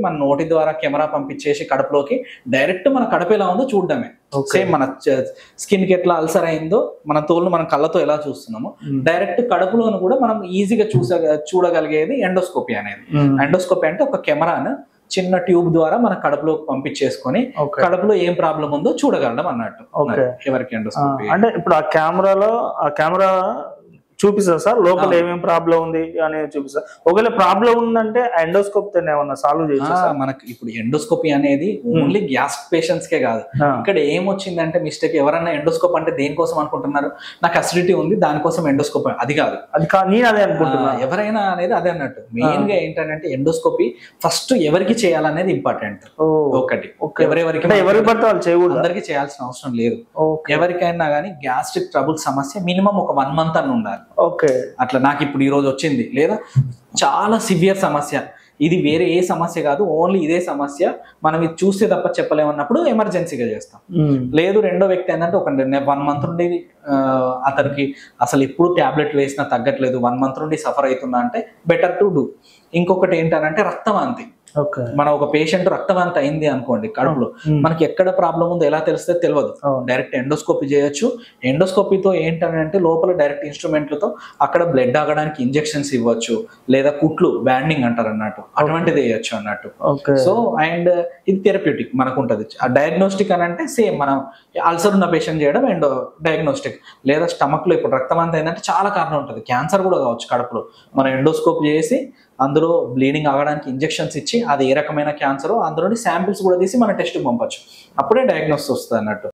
మన నోటి ద్వారా కెమెరా పంపించేసి కడుపులోకి డైరెక్ట్ మన కడుపు ఎలా ఉందో చూడడమే. సేమ్ మన స్కిన్ కి ఎట్లా అల్సర్ అయిందో మన తోలు మన కళ్ళతో ఎలా చూస్తున్నామో డైరెక్ట్ కడుపులోను కూడా మనం ఈజీగా చూడగలిగేది ఎండోస్కోపీ అనేది. ఎండోస్కోపీ అంటే ఒక కెమెరాను చిన్న ట్యూబ్ ద్వారా మన కడుపులోకి పంపించేసుకొని కడుపులో ఏం ప్రాబ్లం ఉందో చూడగలడం అన్నట్టు. ఎవరికి ఎండోస్కోపీ అంటే ఇప్పుడు ఆ కెమెరా చూపిస్తారు సార్ లోపల ఏమేమి ప్రాబ్లం ఉంది అనేది చూపిస్తారు. ఒకవేళ ప్రాబ్లం ఉందంటే ఎండోస్కోప్ తో ఏమన్నా సాల్వ్ చేయొచ్చు. మనకి ఇప్పుడు ఎండోస్కోపీ అనేది ఓన్లీ గ్యాస్ పేషెంట్స్ కే కాదు. ఇక్కడ ఏమొచ్చిందంటే మిస్టేక్, ఎవరన్నా ఎండోస్కోప్ అంటే దేనికోసం అనుకుంటున్నారు, నాకు అసిడిటీ ఉంది దానికోసం ఎండోస్కోప్, అది కాదు. నేను అదే అనుకుంటున్నా. ఎవరైనా అనేది అదే అన్నట్టు. మెయిన్ గా ఏంటంటే ఎండోస్కోపీ ఫస్ట్ ఎవరికి చేయాలనేది ఇంపార్టెంట్. ఒకటి ఎవరికి పడితే వాళ్ళు చేయకూడదు, అందరికి చేయాల్సిన అవసరం లేదు. ఎవరికైనా కానీ గ్యాస్ట్రిక్ ట్రబుల్ సమస్య మినిమం ఒక 1 month అని ఉండాలి. అట్లా నాకు ఇప్పుడు ఈ రోజు వచ్చింది, లేదా చాలా సివియర్ సమస్య, ఇది వేరే ఏ సమస్య కాదు, ఓన్లీ ఇదే సమస్య, మనం ఇది చూస్తే తప్ప చెప్పలేమన్నప్పుడు ఎమర్జెన్సీగా చేస్తాం. లేదు రెండో వ్యక్తి ఏంటంటే ఒక 1 month నుండి అతనికి అసలు ఎప్పుడు టాబ్లెట్లు వేసినా తగ్గట్లేదు, 1 month నుండి సఫర్ అవుతున్నా అంటే బెటర్ టు డూ. ఇంకొకటి ఏంటంటే రక్తవాంతి. మన ఒక పేషెంట్ రక్తవాంతి అయింది అనుకోండి కడుపులో, మనకి ఎక్కడ ప్రాబ్లం ఉందో ఎలా తెలిస్తే తెలియదు. డైరెక్ట్ ఎండోస్కోపీ చేయొచ్చు. ఎండోస్కోపీతో ఏంటంటే లోపల డైరెక్ట్ ఇన్స్ట్రుమెంట్లతో అక్కడ బ్లడ్ ఆగడానికి ఇంజెక్షన్స్ ఇవ్వచ్చు, లేదా కుట్లు బ్యాండింగ్ అంటారు అన్నట్టు, అటువంటిది వేయచ్చు అన్నట్టు. సో అండ్ ఇది థెరప్యూటిక్ మనకు ఉంటుంది. ఆ డయాగ్నోస్టిక్ అని అంటే సేమ్ మనం అల్సర్ ఉన్న పేషెంట్ చేయడం డయాగ్నోస్టిక్. లేదా స్టమక్ లో ఇప్పుడు రక్తవాంతి అయిందంటే చాలా కారణం ఉంటుంది, క్యాన్సర్ కూడా కావచ్చు కడుపులో. మనం ఎండోస్కోప్ చేసి అందులో బ్లీడింగ్ ఆగడానికి ఇంజెక్షన్స్ ఇచ్చి అది ఏ రకమైన క్యాన్సర్ అందులోని శాంపిల్స్ కూడా తీసి మన టెస్ట్ పంపచ్చు, అప్పుడే డయాగ్నోసిస్ వస్తుంది అన్నట్టు.